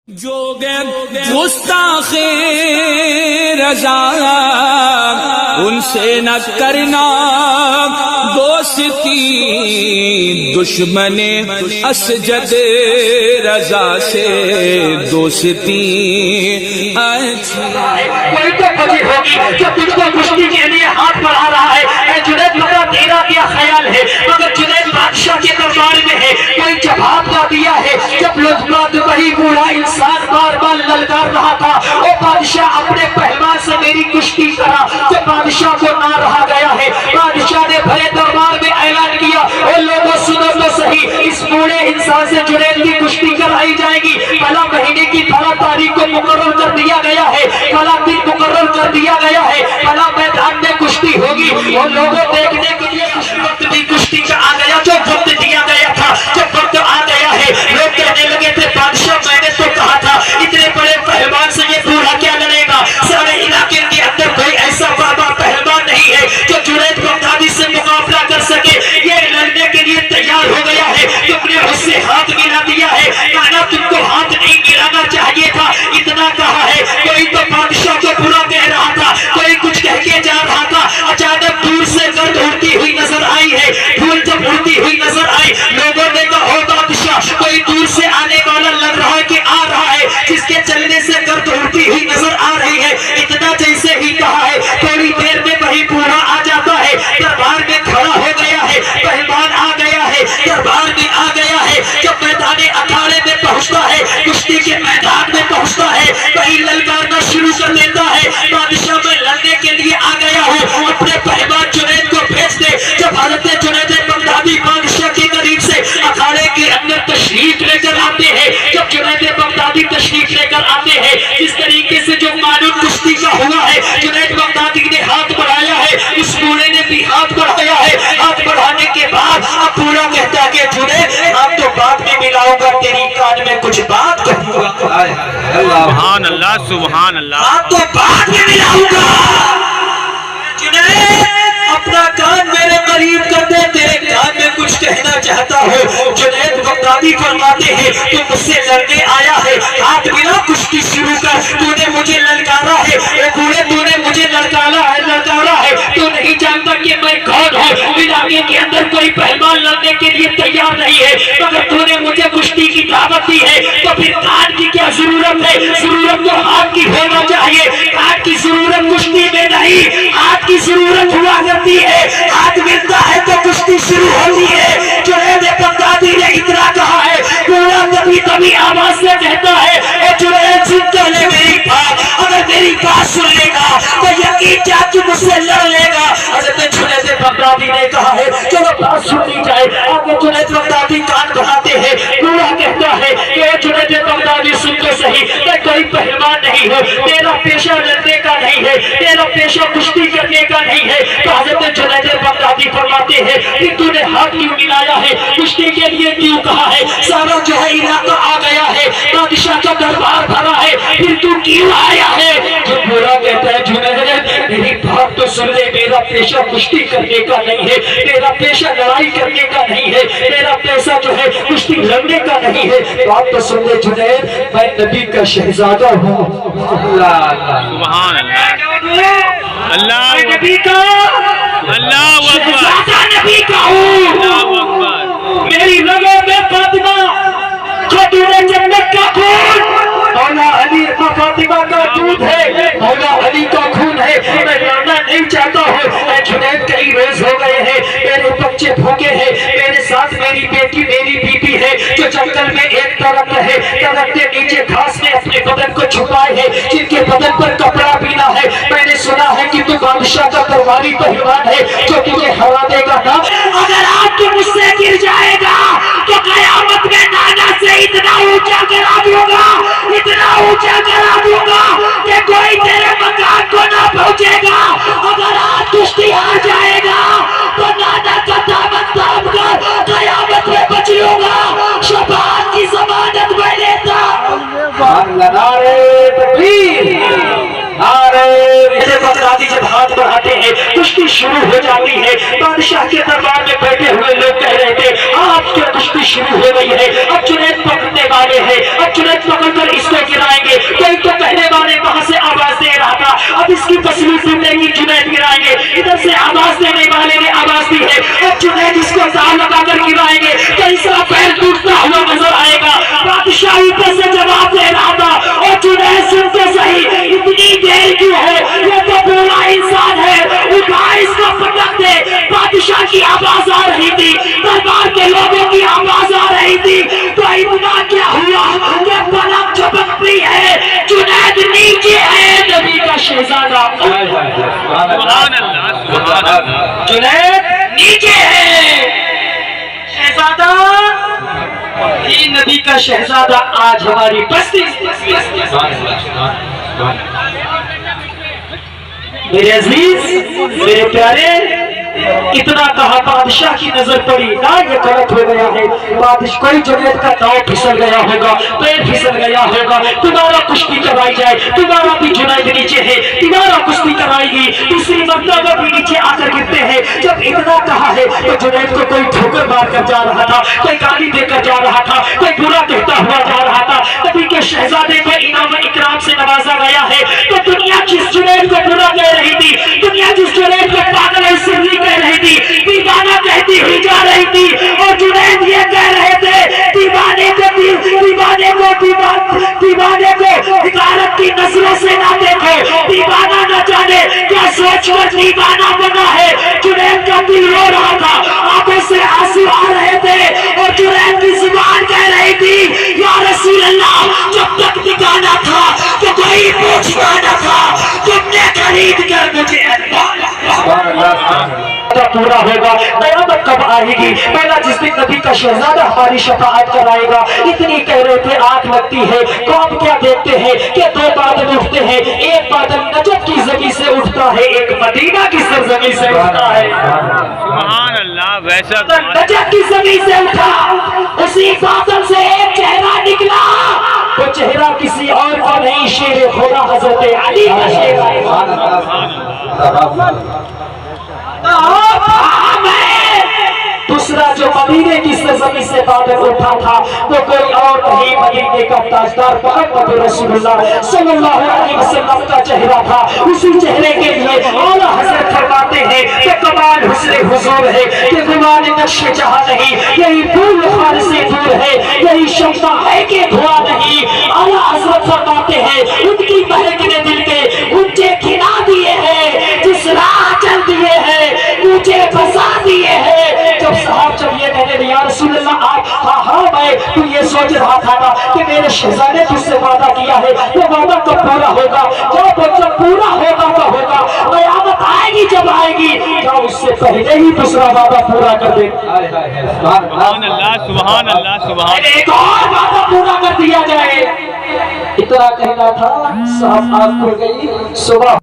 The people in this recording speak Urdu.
جو گستاخ رضا ان سے نہ کرنا دوستی، دشمن اسجد رضا سے دوستی اچھی۔ کوئی تو وجہ ہوگی جو تجھ کو کشتی کے لیے ہاتھ بڑھا رہا ہے۔ اے جنید مگر تیرا کیا خیال ہے؟ مگر جنید بادشاہ کے دربار میں ہے، کوئی جواب نہ دیا ہے۔ جب لطفات وہی بوڑھا انسان بار بار للکار رہا تھا، او بادشاہ اپنے پہلوان سے میری کشتی کرا۔ جب بادشاہ کو نہ رہا گیا ہے، بادشاہ نے بھرے دربار میں اعلان کیا، اے لوگوں سنو تو صحیح، اس بوڑھے انسان سے جنید کی کشتی کرائی جائے گی۔ فلاں مہینے کی فلاں تاریخ کو مقرر کر دیا گیا ہے، فلاں دن مقرر کر دیا گیا ہے، فلاں میدان میں کشتی ہوگی۔ اور لوگوں دیکھنے کے لیے اس وقت بھی کشتی کا آ گیا جو وقت دیا گیا تھا، جب وقت آ گیا ہے۔ لوگ کہنے لگے تھے بادشاہ میں نے تو کہا تھا اتنے بڑے پہلوان سے یہ بوڑھا کیا لڑے گا؟ سارے علاقے کے اندر کوئی ایسا بابا پہلوان نہیں ہے جو جنید بغدادی سے مقابلہ کر سکے۔ یہ لڑنے کے لیے تیار ہو گیا ہے، تم نے اس سے ہاتھ ملا دیا ہے، کہنا تم کو ہاتھ نہیں ملانا چاہیے تھا، اتنا کہا ہے۔ کوئی تو بادشاہ کو برا کہہ رہا تھا، کوئی کچھ کہہ کے جا رہا تھا۔ اچانک دور سے گرد اڑتی ہوئی نظر آئی ہے، پھول جب اڑتی ہوئی نظر آئی، لوگوں نے کہا او بادشاہ کوئی دور سے آنے والا لگ رہا ہے کہ آ رہا ہے، جس کے چلنے سے گرد اڑتی ہوئی نظر آ رہی ہے۔ اتنا جیسے ہی کہا ہے، تھوڑی دیر میں وہی بوڑھا آ جاتا ہے، دربار میں کھڑا ہو گیا ہے، پہلوان آ گیا ہے، دربار میں آ گیا ہے۔ جب میدان اکھاڑے میں پہنچتا ہے، کشتی کے میدان میں پہنچتا ہے، وہی للکارنا شروع کر دیتا ہے، بادشاہ میں لڑنے کے لیے آ گیا ہوں، اپنے پہلوان جنید کو بھیج دے۔ جب حضرت جنید بغدادی بادشاہ کے قریب سے اکھاڑے کے اندر تشریف لے کر آتے ہیں، جب جنید بغدادی تشریف لے کر آتے ہیں، جس طریقے سے جو قانون کشتی کا ہوا ہے، جنید بغدادی نے ہاتھ بڑھایا ہے، اس بوڑھے نے بھی ہاتھ بڑھایا ہے۔ ہاتھ بڑھانے کے بعد اب بوڑھا کہتا ہے کہ جنید ہاتھ تو بعد میں ملاؤں گا، تیری کان میں کچھ بات کہوں گا۔ سبحان اللہ سبحان اللہ۔ ہاتھ تو بعد میں ملاؤں گا، جنید اپنا کان میرے قریب کر دے، تیرے کان میں کچھ کہنا چاہتا ہوں۔ جنید بغدادی فرماتے ہیں تو مجھ سے لڑنے آیا ہے، ہاتھ ملا کشتی شروع کر، تو نے مجھے للکارا ہے، اے بوڑھے تو نے مجھے للکارا ہے، تو نہیں جانتا کہ میں کون ہوں۔ علاقے کے اندر کوئی پہلوان لڑنے کے لیے تیار نہیں ہے، مگر تو نے مجھے کشتی کی دعوت دی ہے، تو پھر کان کی کیا ضرورت ہے؟ ضرورت تو ہاتھ کی ہونا چاہیے، کان کی ضرورت کشتی میں نہیں، ہاتھ کی ضرورت ہوا کرتی ہے۔ ہاتھ ملتا ہے تو کشتی شروع ہوتی ہے۔ جنید بغدادی نے اتنا کہا ہے، بوڑھا کبھی کبھی آواز سے کہتا ہے اے جنید سن تو لے میری بات، اگر میری بات سن لے گا تو یقین جا کہ مجھ سے لڑ لے گا۔ حضرت جنید بغدادی نے کہا ہے چلو بات سن لی جائے۔ آگے جنید بغدادی کان بڑھاتے ہیں، بوڑھا کہتا ہے کہ اے جنید بغدادی سن تو صحیح، میں کوئی پہلوان نہیں ہوں، تیرا پیشہ لڑنے کا نہیں ہے، تیرا پیشہ کشتی کرنے کا نہیں ہے۔ تو حضرت جنید بغدادی فرماتے ہیں کہ تو نے ہاتھ کیوں ملایا ہے، کشتی کے لیے کیوں کہا ہے؟ سارا جو ہے علاقہ آ گیا ہے، بادشاہ کا دربار بھرا ہے، پھر تو کیوں آیا ہے؟ جو بوڑھا کہتا ہے جنید میری بات تو سن لے، میرا پیشہ کشتی کرنے کا نہیں ہے، میرا پیشہ لڑائی کرنے کا نہیں ہے، میرا پیشہ جو ہے کشتی لڑنے کا نہیں ہے۔ بات تو سن لے جنید، میں نبی کا شہزادہ ہوں۔ سبحان اللہ اللہ میں نبی کا اللہ اکبر شہزادہ نبی کا ہوں۔ اللہ اکبر۔ میری رگوں میں فاطمہ خاتون جنت کا خون، مولا علی فاطمہ کا دودھ ہے، مولا علی کا خون ہے۔ میں لڑنا نہیں چاہتا ہوں۔ اے جنید کئی روز ہو گئے ہیں، میرے بچے بھوکے ہیں، میرے ساتھ میری بیٹی میری بیوی ہے جو جنگل میں ایک طرف ہے، درخت کے نیچے گھاس میں اپنے بدن کو چھپائے ہے، جن کے بدن پر کپڑا بھی نہ ہے۔ میں نے سنا ہے کہ تو بادشاہ کا درباری پہلوان ہے جو تجھے ہرا دے گا نا۔ اگر آج تو مجھ سے گر جائے گا تو قیامت میں نانا سے اتنا اونچا کرا دوں گا، اتنا اونچا کرا دوں گا کہ کوئی تیرے مکان کو نہ پہنچے گا۔ اگر آج کشتی آ جائے گا تو نانا کا دامن تھام کر قیامت میں بچ لوں گا، شفاعت کی ضمانت میں لیتا۔ نعرہ تکبیر۔ میرے بغدادی جب ہاتھ بڑھاتے ہیں کشتی شروع ہو جاتی ہے. بادشاہ کے دربار میں بیٹھے ہوئے لوگ کہہ رہے تھے آپ کی کشتی شروع ہو گئی ہے, اب جنید پکڑنے والے ہیں, اب جنید پکڑ کر اس کو گرائیں گے. کوئی تو کہنے والے وہاں سے آواز دے رہا تھا اب اس کی تصویر ٹوٹے گی, جنید گرائیں گے. ادھر سے آواز دینے والے نے آواز دی ہے اب جنید اس کو داؤ لگا کر گرائیں گے, تیسرا پیر ٹوٹتا ہوا نظر آئے گا. بادشاہ اوپر سے جواب دے رہا تھا اور جنید سنتے صحیح اتنی دیر کیوں ہے, یہ تو بولا انسان ہے, اٹھا اس کو پٹک دے. بادشاہ کی آواز آ رہی تھی, دربار کے لوگوں کی آواز آ رہی تھی, تو اتنا کیا ہوا کہ پلک جھپکتی ہے, جنید نیچے ہے, نبی کا شہزادہ. سبحان اللہ سبحان اللہ. جنید نیچے ہے, شہزادہ ہی نبی کا شہزادہ آج ہماری بستی. میرے عزیز میرے پیارے, اتنا کہا بادشاہ کی نظر پڑی نا یہ غلط ہو گیا ہے. بادشاہ کوئی جنید کا داؤ پھسل گیا ہوگا, پیر پھسل گیا ہوگا, تمہارا کشتی کرائی جائے, تمہارا بھی جنید نیچے ہے, تمہارا کشتی کرائی گی. دوسری مرتبہ بھی نیچے آ کر گرتے ہیں. جب اتنا کہا ہے تو جنید کو کوئی ٹھوکر مار کر جا رہا تھا, کوئی گالی دے کر جا رہا تھا, کوئی برا کہتا ہوا جا رہا تھا. نبی کے شہزادے کو انعام و اکرام سے نوازا گیا ہے, تو دنیا جس جنید کو برا کہہ رہی تھی, دنیا جس جنید کو پاگل سرنی کہہ رہی تھی, دیوانہ کہتی ہوئی جا رہی تھی, اور جنید یہ کہہ رہے تھے دیوانے کو حکارت کی نظروں سے نہ دیکھو, دیوانہ نہ جانے کیا سوچ کر دیوانہ بنا ہے. جنید کا دل رو رہا تھا, آنکھوں سے آنسو آ رہے تھے, اور جنید کی زبان کہہ رہی تھی یا رسول اللہ جب تک دکھانا تھا تو کوئی پوچھنا نہ تھا, تم نے خرید کر مجھے پورا ہوگا. قیامت کب آئے گی؟ پہلا جس دن نبی کا شہزادہ ہماری شفاعت کرائے گا. اتنی کہہ رہے تھے آنکھ لگتی ہے, قوم کیا دیکھتے ہیں کہ دو بادل اٹھتے ہیں, ایک بادل نجف کی زمین سے اٹھتا ہے, ایک مدینہ کی سرزمین سے اٹھتا ہے. سبحان اللہ. ویسا نجف کی زمین سے اٹھا, اسی بادل سے ایک چہرہ نکلا, وہ چہرہ کسی اور کا نہیں, شیر خدا حضرت علی کا چہرہ ہے. دوسرا جو مدینے کی سرزمین سے بادل اٹھا تھا وہ کوئی اور نہیں, مدینے کا تاجدار محمد رسول اللہ صلی اللہ علیہ وسلم کا چہرہ تھا. اسی چہرے کے لیے اعلیٰ حضرت فرماتے ہیں کہ کمال حسن حضور ہے کہ گمان نقش جہاں نہیں, یہی پھول خار سے دور ہے, یہی شمع ہے کہ دھواں نہیں. اعلیٰ حضرت فرماتے ہیں ان کی مہکنے دل کے اونچے کھلا دیے ہیں, جس راہ چل دیے ہیں مجھے بسا دیے ہیں. جب صاحب جب یہ کہنے یا رسول اللہ آپ, ہاں میں تو یہ سوچ رہا تھا نا کہ میرے شہزادے تجھ سے وعدہ کیا ہے, وہ وعدہ کب پورا ہوگا؟ جب پورا ہوگا تو ہوگا, قیامت آئے گی جب آئے گی, کیا اس سے پہلے ہی دوسرا وعدہ پورا کر دے. سبحان اللہ سبحان اللہ سبحان. ایک اور وعدہ پورا کر دیا جائے. اتنا کہنا تھا, صاحب آنکھ کھل گئی, صبح